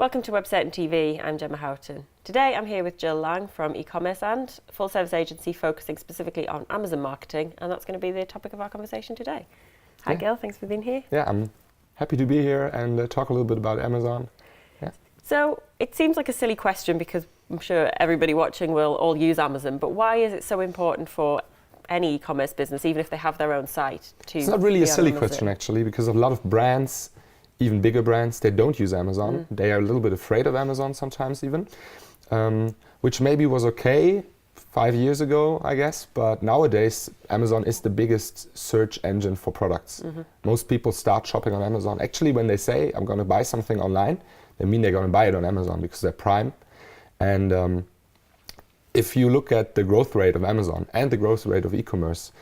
Welcome to Website and TV. I'm Gemma Houghton. Today I'm here with Jill Lang from ecommerce and full service agency focusing specifically on Amazon marketing, and that's going to be the topic of our conversation today. Hi Jill, thanks for being here. Yeah, I'm happy to be here and talk a little bit about Amazon. Yeah. So it seems like a silly question because I'm sure everybody watching will all use Amazon, but why is it so important for any e-commerce business, even if they have their own site, to It's not really a silly Amazon? question actually, because a lot of brands, even bigger brands, they don't use Amazon. They are a little bit afraid of Amazon sometimes even, which maybe was okay 5 years ago, I guess, but nowadays Amazon is the biggest search engine for products. Most people start shopping on Amazon. Actually, when they say, I'm going to buy something online, they mean they're going to buy it on Amazon because they're Prime. And if you look at the growth rate of Amazon and the growth rate of e-commerce,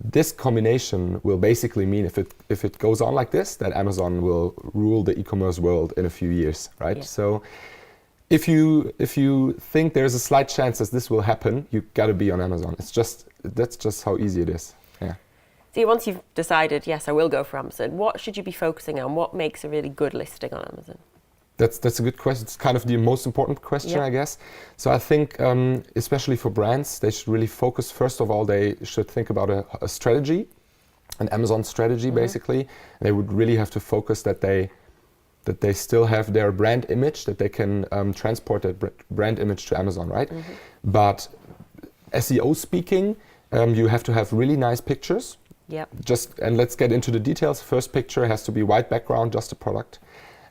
this combination will basically mean if it goes on like this, that Amazon will rule the e-commerce world in a few years, right? Yeah. So if you think there's a slight chance that this will happen, you got to be on Amazon. That's just how easy it is. Yeah. So once you've decided, yes, I will go for Amazon, what should you be focusing on? What makes a really good listing on Amazon? That's a good question. It's kind of the most important question, I guess. So I think, especially for brands, they should really focus. First of all, they should think about a strategy, an Amazon strategy, basically. They would really have to focus that they still have their brand image, that they can transport that brand image to Amazon, right? But SEO speaking, you have to have really nice pictures. Yep. And let's get into the details. First picture has to be white background, just a product.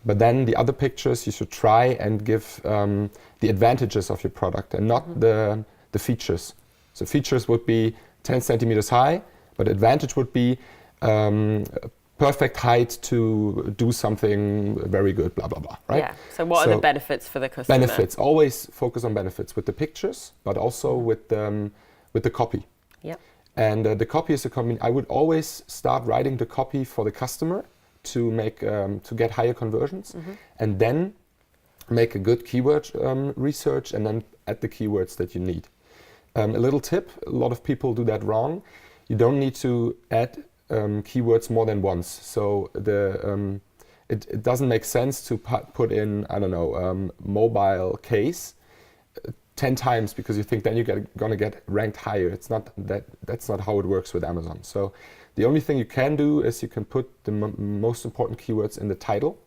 But then the other pictures, you should try and give the advantages of your product and not the features. So features would be 10 centimeters high, but advantage would be perfect height to do something very good, blah, blah, blah, right? Yeah, so what are the benefits for the customer? Benefits, always focus on benefits with the pictures, but also with the copy. Yep. And the copy is I would always start writing the copy for the customer to make to get higher conversions, and then make a good keyword research and then add the keywords that you need. A little tip: a lot of people do that wrong. You don't need to add keywords more than once. So it doesn't make sense to put in, I don't know, mobile case 10 times because you think then you're gonna get ranked higher. It's not that's not how it works with Amazon. So the only thing you can do is you can put the most important keywords in the title,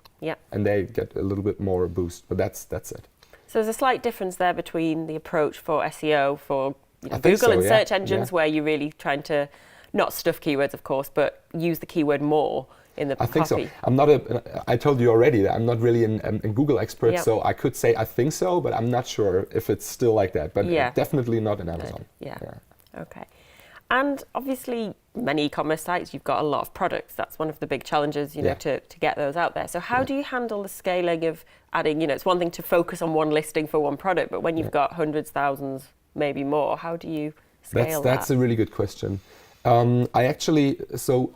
and they get a little bit more boost. But that's it. So there's a slight difference there between the approach for SEO for Google and search engines, where you're really trying to not stuff keywords, of course, but use the keyword more in the copy. I think so. I told you already that I'm not really a Google expert, so I could say I think so, but I'm not sure if it's still like that. But definitely not in Amazon. Yeah. Okay. And obviously, many e-commerce sites, you've got a lot of products. That's one of the big challenges, to get those out there. So how do you handle the scaling of adding, it's one thing to focus on one listing for one product, but when you've got hundreds, thousands, maybe more, how do you scale that? That's a really good question. So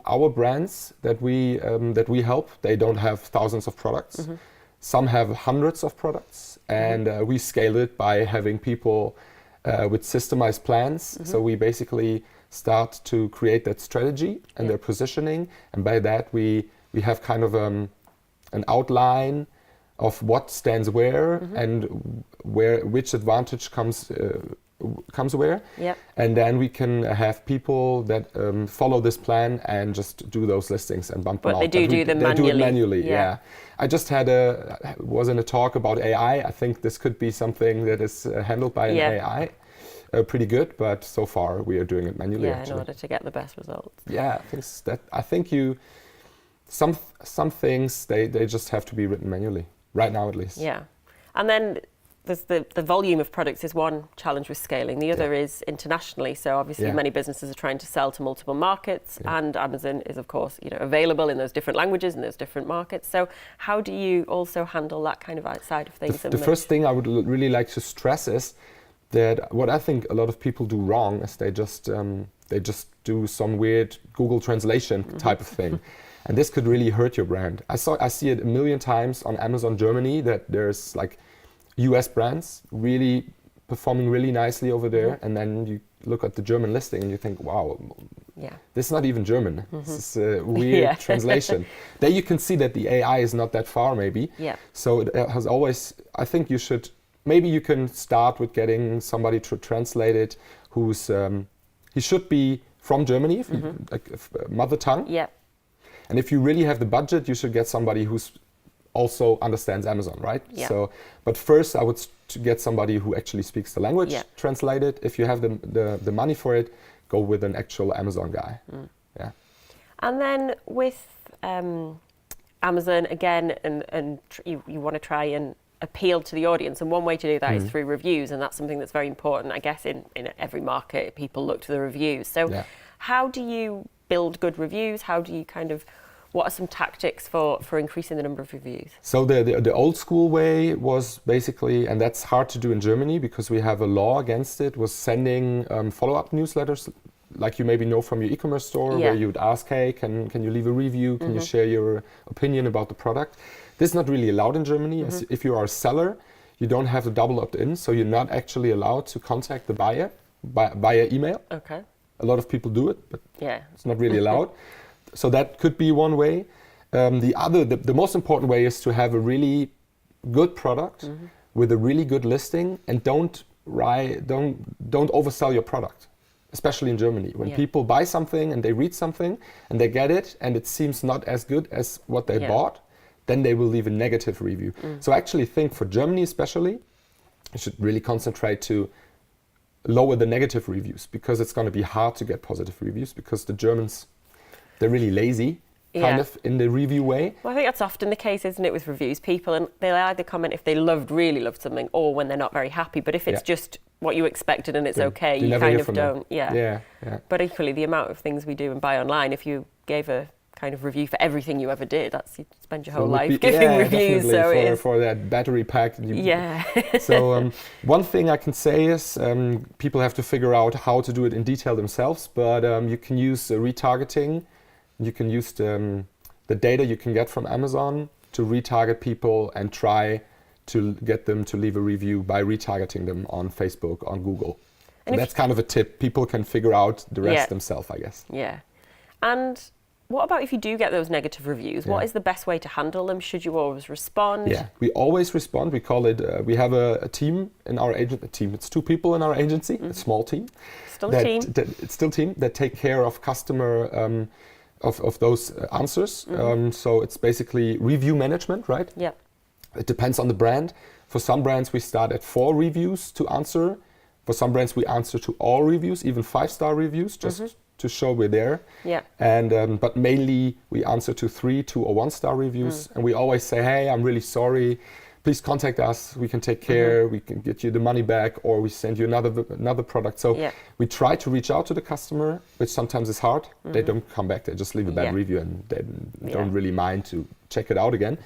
our brands that we help, they don't have thousands of products. Some have hundreds of products, and we scale it by having people with systemized plans. So we basically start to create that strategy and their positioning, and by that we have kind of an outline of what stands where and which advantage comes where. And then we can have people that follow this plan and just do those listings and bump them out. But they do them manually. They do it manually, yeah. I just was in a talk about AI. I think this could be something that is handled by an AI. Pretty good, but so far we are doing it manually. In order to get the best results. Yeah, I think some things they just have to be written manually right now, at least. Yeah, and then there's the volume of products is one challenge with scaling. The other is internationally. So obviously many businesses are trying to sell to multiple markets, and Amazon is of course available in those different languages and those different markets. So how do you also handle that kind of outside of things? The first thing I would really like to stress is that what I think a lot of people do wrong is they just do some weird Google translation type of thing, and this could really hurt your brand. I see it a million times on Amazon Germany that there's like US brands really performing really nicely over there, and then you look at the German listing and you think, wow, Yeah. This is not even German. This is a weird translation. There you can see that the AI is not that far, maybe. Yeah. So it has always, I think you should, maybe you can start with getting somebody to translate it who's, he should be from Germany, like mother tongue. Yeah. And if you really have the budget, you should get somebody who's also understands Amazon, right? Yeah. So, but first I would to get somebody who actually speaks the language, translate it. If you have the money for it, go with an actual Amazon guy. Yeah. And then with Amazon again, and you want to try and appeal to the audience, and one way to do that is through reviews, and that's something that's very important, I guess, in every market. People look to the reviews. So how do you build good reviews? How do you what are some tactics for increasing the number of reviews? So the old school way was basically, and that's hard to do in Germany because we have a law against it, was sending follow-up newsletters, like you maybe know from your e-commerce store, where you would ask, hey, can you leave a review? Can you share your opinion about the product? This is not really allowed in Germany. As if you are a seller, you don't have the double opt-in, so you're not actually allowed to contact the buyer via email. Okay. A lot of people do it, but it's not really allowed. So that could be one way. The most important way is to have a really good product with a really good listing, and don't oversell your product, especially in Germany. When people buy something and they read something and they get it and it seems not as good as what they bought, then they will leave a negative review. So I actually think for Germany especially, you should really concentrate to lower the negative reviews, because it's going to be hard to get positive reviews, because the Germans, they're really lazy, kind of, in the review way. Well, I think that's often the case, isn't it, with reviews? People, and they'll either comment if they really loved something, or when they're not very happy. But if it's just what you expected and it's okay, you kind of don't. Yeah. But equally, the amount of things we do and buy online, if you gave a kind of review for everything you ever did, you spend your whole life giving reviews. So for that battery pack. So one thing I can say is people have to figure out how to do it in detail themselves. But you can use retargeting. You can use the data you can get from Amazon to retarget people and try to get them to leave a review by retargeting them on Facebook, on Google. And that's kind of a tip. People can figure out the rest themselves, I guess. Yeah. And what about if you do get those negative reviews? What is the best way to handle them? Should you always respond? Yeah, we always respond. We call it, we have a team in our team. It's 2 people in our agency, a small team. Still a team. It's still a team that take care of customer of those answers. So it's basically review management, right? Yeah. It depends on the brand. For some brands, we start at 4 reviews to answer. For some brands, we answer to all reviews, even 5-star reviews, just to show we're there. Yeah. And but mainly we answer to 3, 2 or 1-star reviews. And we always say, hey, I'm really sorry. Please contact us. We can take care. We can get you the money back, or we send you another product. So we try to reach out to the customer, which sometimes is hard. They don't come back. They just leave a bad review, and they don't really mind to check it out again.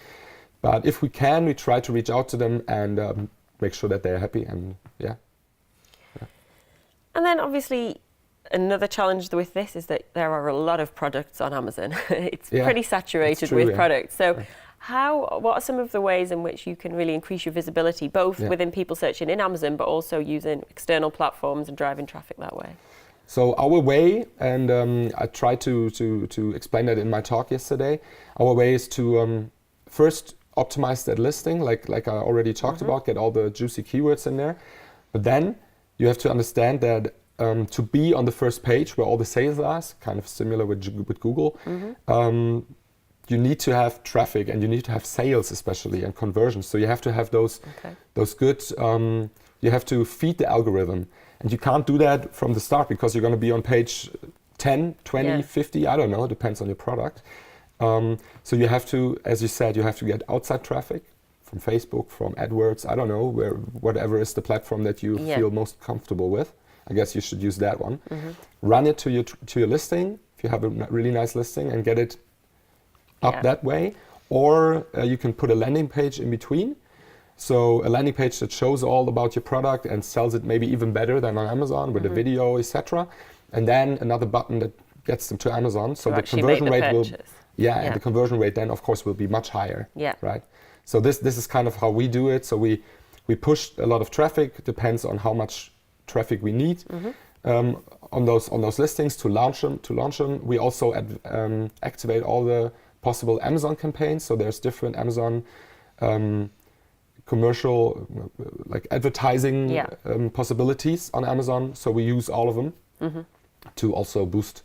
But if we can, we try to reach out to them and make sure that they're happy. And And then obviously another challenge with this is that there are a lot of products on Amazon. It's pretty saturated with products. So what are some of the ways in which you can really increase your visibility, both within people searching in Amazon, but also using external platforms and driving traffic that way? So our way, and I tried to explain that in my talk yesterday, our way is to first optimize that listing, like I already talked about, get all the juicy keywords in there. But then you have to understand that to be on the first page where all the sales are, kind of similar with Google, you need to have traffic, and you need to have sales especially, and conversions. So you have to have those good, you have to feed the algorithm. And you can't do that from the start, because you're going to be on page 10, 20, 50, I don't know, it depends on your product. So you have to, as you said, you have to get outside traffic from Facebook, from AdWords, I don't know, whatever is the platform that you feel most comfortable with. I guess you should use that one. Run it to your listing, if you have a really nice listing, and get it up that way. Or you can put a landing page in between. So a landing page that shows all about your product and sells it maybe even better than on Amazon with a video, etc. And then another button that gets them to Amazon. So the conversion rate will, and the conversion rate then of course will be much higher, right? So this is kind of how we do it. So we push a lot of traffic. Depends on how much traffic we need. on those listings to launch them. We also activate all the possible Amazon campaigns. So there's different Amazon commercial, like advertising possibilities on Amazon. So we use all of them to also boost.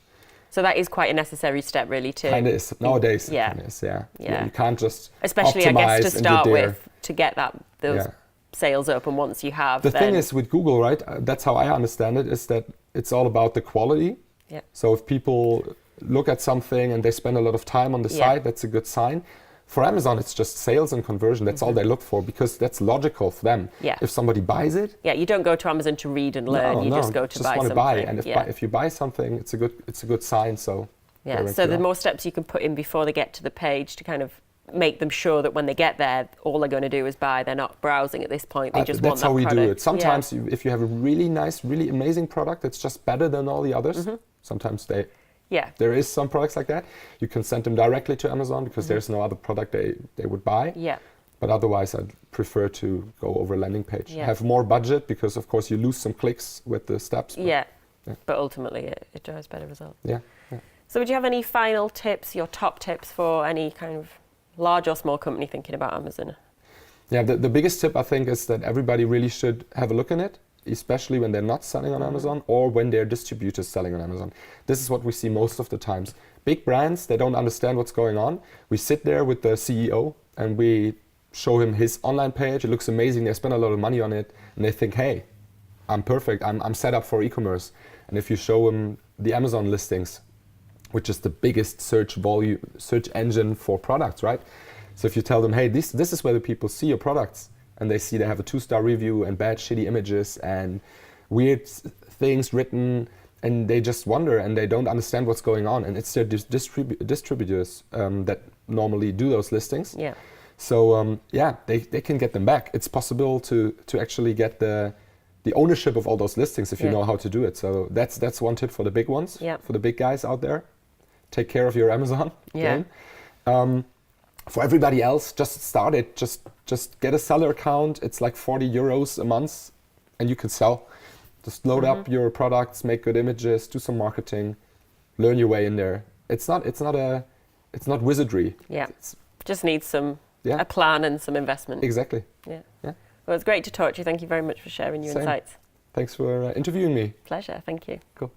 So that is quite a necessary step, really. To kind of is nowadays. Yeah. Kinda is, yeah. You can't just especially, I guess, to start with, to get those sales up, and once you have. The thing is with Google, right? That's how I understand it. Is that it's all about the quality. Yeah. So if people look at something and they spend a lot of time on the site, that's a good sign. For Amazon, it's just sales and conversion. That's all they look for, because that's logical for them. Yeah. If somebody buys it. Yeah, you don't go to Amazon to read and learn. You just go to buy something. Buy. And if you buy something, it's a good sign. So so the more steps you can put in before they get to the page to kind of make them sure that when they get there, all they're going to do is buy. They're not browsing at this point. They just want that product. That's how we do it. Sometimes if you have a really nice, really amazing product that's just better than all the others, sometimes there is some products like that. You can send them directly to Amazon because there's no other product they would buy. Yeah. But otherwise, I'd prefer to go over a landing page. Have more budget because, of course, you lose some clicks with the steps. But ultimately, it drives better results. Yeah. So would you have any final tips, your top tips for any kind of large or small company thinking about Amazon? Yeah, the biggest tip, I think, is that everybody really should have a look in it, especially when they're not selling on Amazon or when they're distributors selling on Amazon. This is what we see most of the times. Big brands, they don't understand what's going on. We sit there with the CEO and we show him his online page. It looks amazing. They spend a lot of money on it and they think, hey, I'm perfect. I'm set up for e-commerce. And if you show them the Amazon listings, which is the biggest search engine for products, right? So if you tell them, hey, this is where the people see your products, and they see they have a 2-star review and bad, shitty images and weird things written, and they just wonder and they don't understand what's going on. And it's their distributors that normally do those listings. Yeah. So they can get them back. It's possible to actually get the ownership of all those listings if you know how to do it. So that's one tip for the big ones, for the big guys out there. Take care of your Amazon game. For everybody else, just start it. Just get a seller account. It's like 40 euros a month, and you can sell. Just load up your products, make good images, do some marketing, learn your way in there. It's not wizardry. Yeah, just needs a plan and some investment. Exactly. Yeah. Well, it's great to talk to you. Thank you very much for sharing your insights. Thanks for interviewing me. Pleasure. Thank you. Cool.